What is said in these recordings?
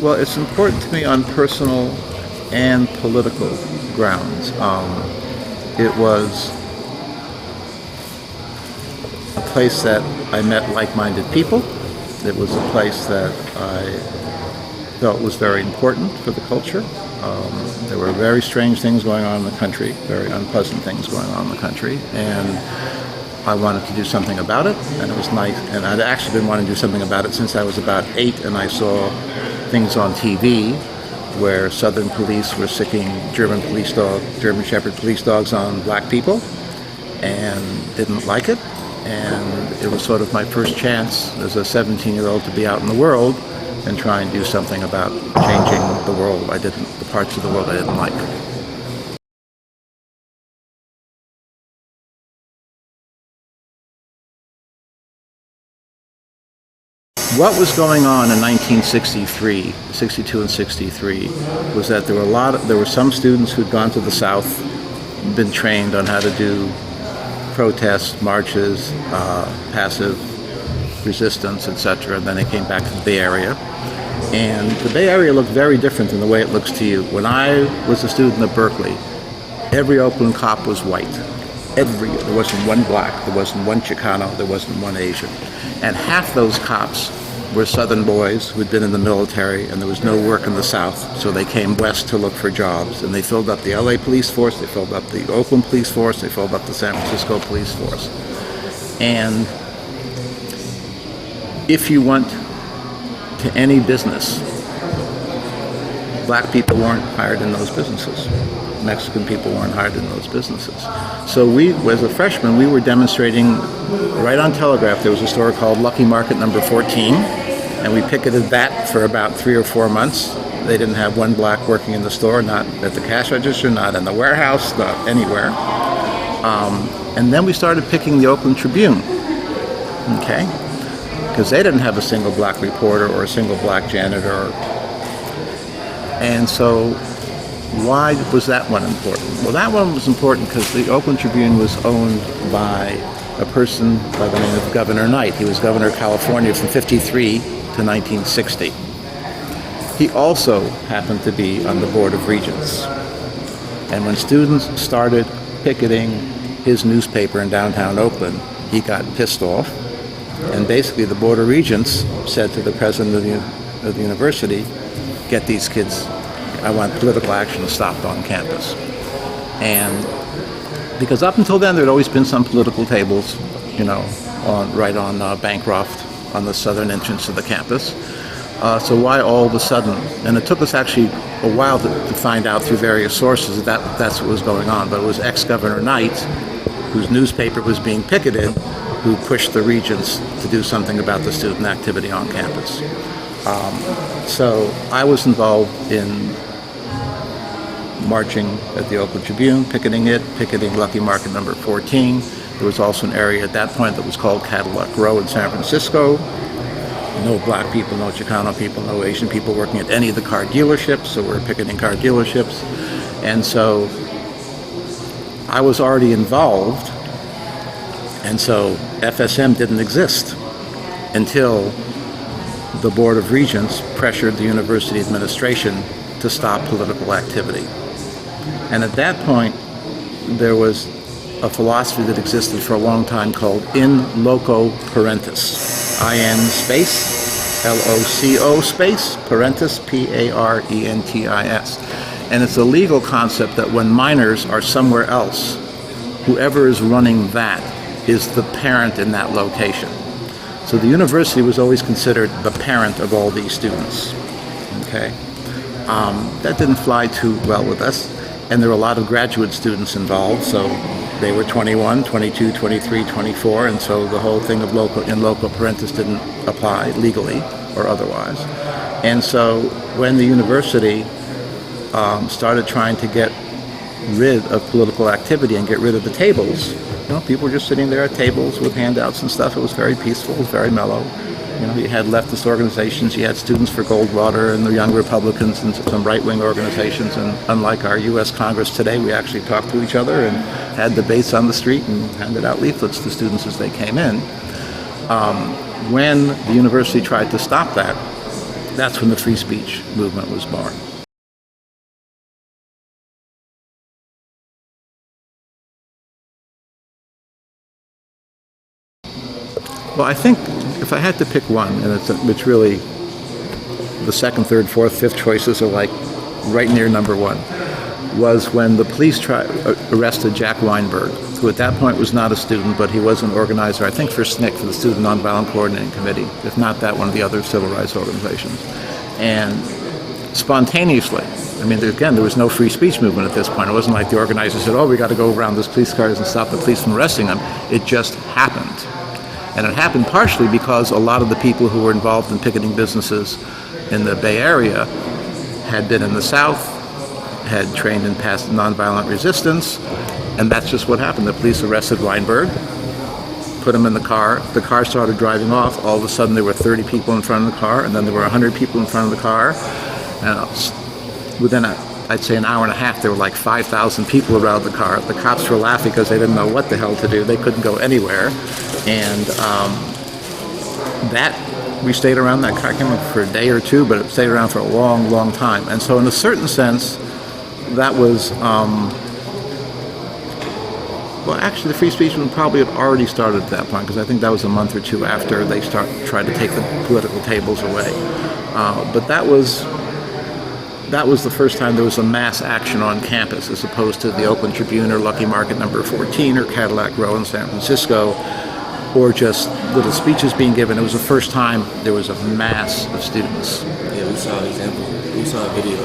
Well, it's important to me on personal and political grounds. It was a place that I met like-minded people. It was a place that I felt was very important for the culture. There were very strange things going on in the country, very unpleasant things going on in the country, and I wanted to do something about it, and it was nice. And I'd actually been wanting to do something about it since I was about 8, and I saw things on TV where Southern police were sicking German Shepherd police dogs on black people, and didn't like it. And it was sort of my first chance as a 17-year-old to be out in the world and try and do something about changing the world the parts of the world I didn't like. What was going on in 1963, 62 and 63, was that there were some students who'd gone to the South, been trained on how to do protests, marches, passive resistance, etc., and then they came back to the Bay Area. And the Bay Area looked very different than the way it looks to you. When I was a student at Berkeley, every Oakland cop was white. There wasn't one black, there wasn't one Chicano, there wasn't one Asian. And half those cops were Southern boys who'd been in the military, and there was no work in the South, so they came west to look for jobs. And they filled up the LA police force, they filled up the Oakland police force, they filled up the San Francisco police force. And if you went to any business, black people weren't hired in those businesses. Mexican people weren't hired in those businesses. So we, as a freshman, we were demonstrating right on Telegraph. There was a store called Lucky Market number 14, and we picketed that for about 3 or 4 months. They didn't have one black working in the store, not at the cash register, not in the warehouse, not anywhere. And then we started picking the Oakland Tribune, okay? Because they didn't have a single black reporter or a single black janitor. And so why was that one important? Well, that one was important because the Oakland Tribune was owned by a person by the name of Governor Knight. He was governor of California from 1953 to 1960. He also happened to be on the Board of Regents. And when students started picketing his newspaper in downtown Oakland, he got pissed off. And basically the Board of Regents said to the president of the university, get these kids, I want political action stopped on campus. And because up until then there'd always been some political tables, right on Bancroft, on the southern entrance of the campus. So why all of a sudden? And it took us actually a while to find out through various sources that that's what was going on. But it was ex-Governor Knight, whose newspaper was being picketed, who pushed the regents to do something about the student activity on campus. So I was involved in marching at the Oakland Tribune, picketing Lucky Market number 14. There was also an area at that point that was called Cadillac Row in San Francisco. No black people, no Chicano people, no Asian people working at any of the car dealerships, so we're picketing car dealerships. And so I was already involved, and so FSM didn't exist until the Board of Regents pressured the university administration to stop political activity. And at that point, there was a philosophy that existed for a long time called in loco parentis. I-N space, L-O-C-O space, parentis, P-A-R-E-N-T-I-S. And it's a legal concept that when minors are somewhere else, whoever is running that is the parent in that location. So the university was always considered the parent of all these students, okay? That didn't fly too well with us, and there were a lot of graduate students involved, so they were 21, 22, 23, 24, and so the whole thing of in loco parentis didn't apply legally or otherwise. And so when the university started trying to get rid of political activity and get rid of the tables, people were just sitting there at tables with handouts and stuff. It was very peaceful, it was very mellow. You had leftist organizations, you had Students for Goldwater and the Young Republicans and some right-wing organizations, and unlike our U.S. Congress today, we actually talked to each other and had debates on the street and handed out leaflets to students as they came in. When the university tried to stop that, That's when the free speech movement was born. Well, I think if I had to pick one, and it's really the second, third, fourth, fifth choices are like right near number one, was when the police arrested Jack Weinberg, who at that point was not a student, but he was an organizer, I think for SNCC, for the Student Nonviolent Coordinating Committee, if not that, one of the other civil rights organizations. And spontaneously, I mean, again, there was no free speech movement at this point. It wasn't like the organizers said, oh, we got to go around those police cars and stop the police from arresting them. It just happened. And it happened partially because a lot of the people who were involved in picketing businesses in the Bay Area had been in the South, had trained in past nonviolent resistance, and that's just what happened. The police arrested Weinberg, put him in the car started driving off. All of a sudden there were 30 people in front of the car, and then there were 100 people in front of the car. And within I'd say an hour and a half, there were like 5,000 people around the car. The cops were laughing because they didn't know what the hell to do. They couldn't go anywhere. And we stayed around that car, I can't remember, for a day or two, but it stayed around for a long, long time. And so in a certain sense, that was, well, actually the free speech movement probably had already started at that point, because I think that was a month or two after they tried to take the political tables away. But that was the first time there was a mass action on campus, as opposed to the Oakland Tribune or Lucky Market number 14 or Cadillac Row in San Francisco, or just little speeches being given. It was the first time there was a mass of students. Yeah, we saw an example. We saw a video.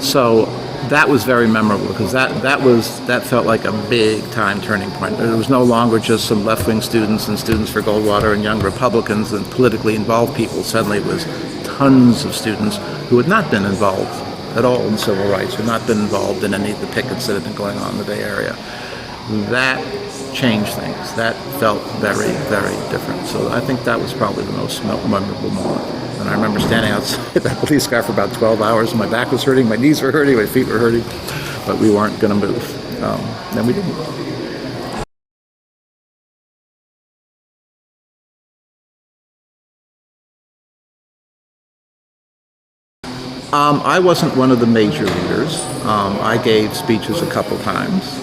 So that was very memorable, because that felt like a big time turning point. It was no longer just some left-wing students and Students for Goldwater and Young Republicans and politically involved people. Suddenly it was tons of students who had not been involved at all in civil rights, who had not been involved in any of the pickets that had been going on in the Bay Area. That changed things. That felt very, very different. So I think that was probably the most memorable moment. And I remember standing outside that police car for about 12 hours. My back was hurting, my knees were hurting, my feet were hurting, but we weren't going to move. And we didn't. I wasn't one of the major leaders. I gave speeches a couple times.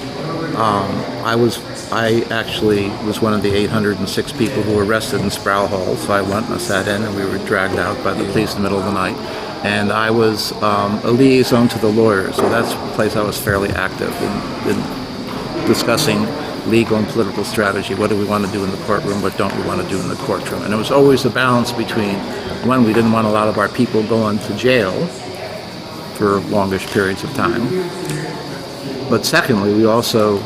I actually was one of the 806 people who were arrested in Sproul Hall, so I went and I sat in, and we were dragged out by the police in the middle of the night. And I was a liaison to the lawyers, so that's a place I was fairly active in discussing legal and political strategy. What do we want to do in the courtroom? What don't we want to do in the courtroom? And it was always a balance between, one, we didn't want a lot of our people going to jail for longish periods of time. But secondly, we also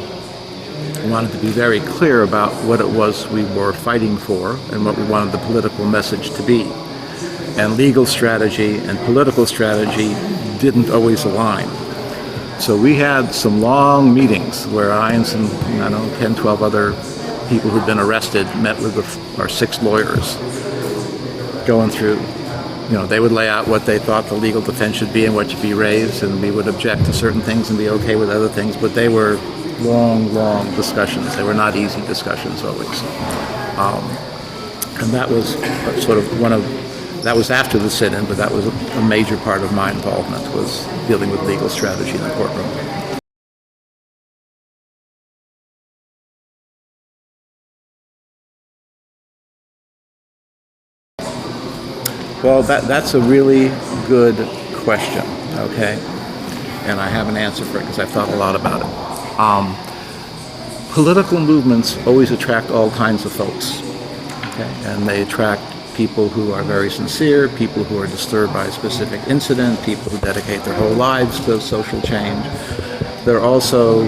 wanted to be very clear about what it was we were fighting for and what we wanted the political message to be. And legal strategy and political strategy didn't always align. So we had some long meetings where I and some, 10, 12 other people who'd been arrested met with our 6 lawyers, going through, they would lay out what they thought the legal defense should be and what should be raised, and we would object to certain things and be okay with other things, but they were long, long discussions. They were not easy discussions always. And that was sort of that was after the sit-in, but that was a major part of my involvement, was dealing with legal strategy in the courtroom. Well, that's a really good question, okay? And I have an answer for it because I've thought a lot about it. Political movements always attract all kinds of folks, okay? And they attract people who are very sincere, people who are disturbed by a specific incident, people who dedicate their whole lives to social change. There are also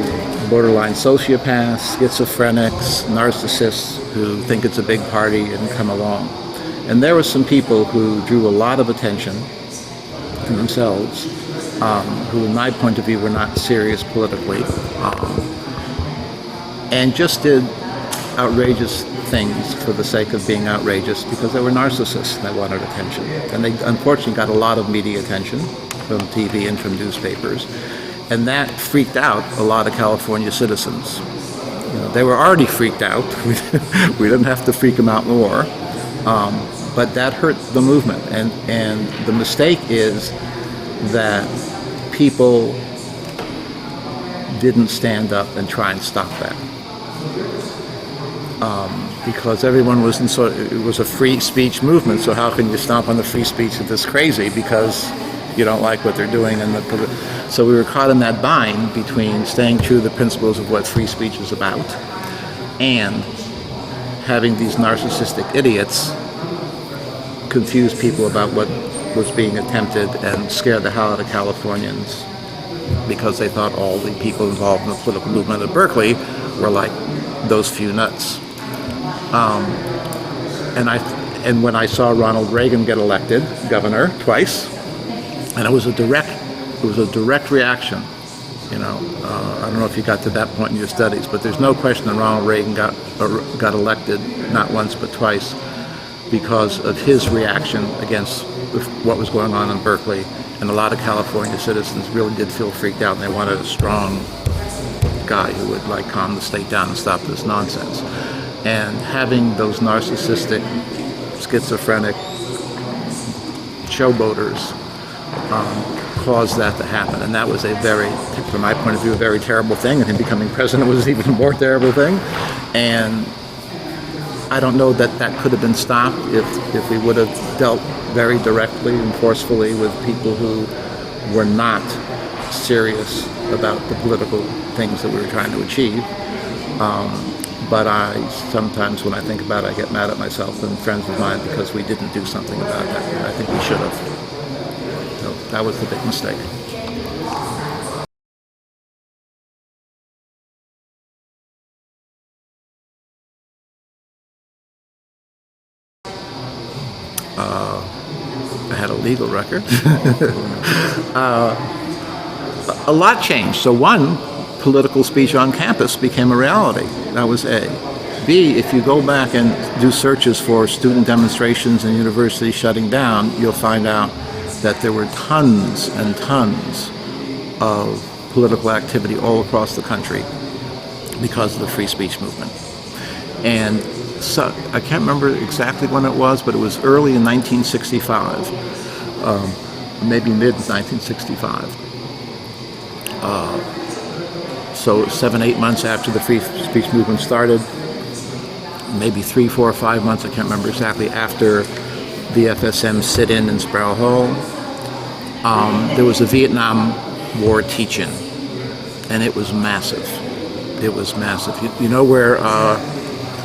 borderline sociopaths, schizophrenics, narcissists who think it's a big party and come along. And there were some people who drew a lot of attention to themselves, who in my point of view were not serious politically, and just did outrageous things for the sake of being outrageous because they were narcissists and they wanted attention. And they unfortunately got a lot of media attention from TV and from newspapers. And that freaked out a lot of California citizens. They were already freaked out. We didn't have to freak them out more. But that hurt the movement, and the mistake is that people didn't stand up and try and stop that. Because everyone was it was a free speech movement, so how can you stomp on the free speech of this crazy because you don't like what they're doing? So we were caught in that bind between staying true to the principles of what free speech is about and having these narcissistic idiots confuse people about what was being attempted and scare the hell out of Californians because they thought all the people involved in the political movement at Berkeley were like those few nuts. And when I saw Ronald Reagan get elected governor twice, and it was a direct reaction. I don't know if you got to that point in your studies, but there's no question that Ronald Reagan got elected not once but twice because of his reaction against what was going on in Berkeley. And a lot of California citizens really did feel freaked out, and they wanted a strong guy who would calm the state down and stop this nonsense. And having those narcissistic, schizophrenic showboaters caused that to happen. And that was from my point of view, a very terrible thing. And him becoming president was an even more terrible thing. And I don't know that that could have been stopped if we would have dealt very directly and forcefully with people who were not serious about the political things that we were trying to achieve. But sometimes when I think about it, I get mad at myself and friends of mine because we didn't do something about that. I think we should have. So that was the big mistake. I had a legal record. A lot changed. So one, political speech on campus became a reality. That was A. B, if you go back and do searches for student demonstrations and universities shutting down, you'll find out that there were tons and tons of political activity all across the country because of the free speech movement. And so I can't remember exactly when it was, but it was early in 1965, maybe mid-1965. So 7-8 months after the free speech movement started, maybe 3, 4, 5 months, I can't remember exactly, after the FSM sit-in Sproul Hall, there was a Vietnam War teach-in, and it was massive. It was massive. You know where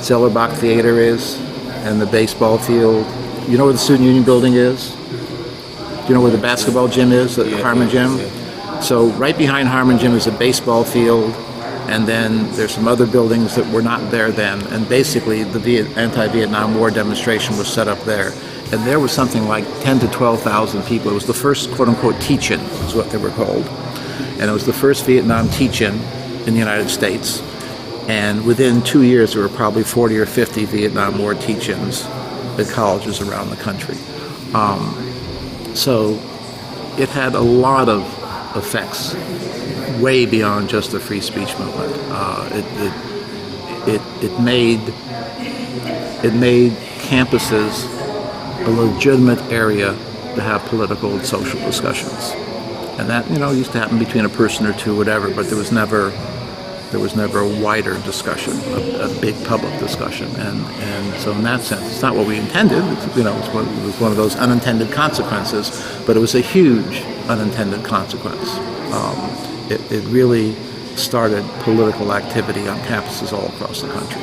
Zellerbach Theater is and the baseball field? You know where the Student Union building is? Do you know where the basketball gym is, the Harmon Gym? So right behind Harmon Gym is a baseball field, and then there's some other buildings that were not there then, and basically the anti-Vietnam War demonstration was set up there. And there was something like 10 to 12,000 people. It was the first quote-unquote teach-in, is what they were called. And it was the first Vietnam teach-in in the United States. And within 2 years, there were probably 40 or 50 Vietnam War teach-ins at colleges around the country. So it had a lot of effects way beyond just the free speech movement. It made campuses a legitimate area to have political and social discussions, and that used to happen between a person or two, whatever. But there was never a wider discussion, a big public discussion, and so in that sense, it's not what we intended. It was one of those unintended consequences, but it was a huge unintended consequence. It really started political activity on campuses all across the country.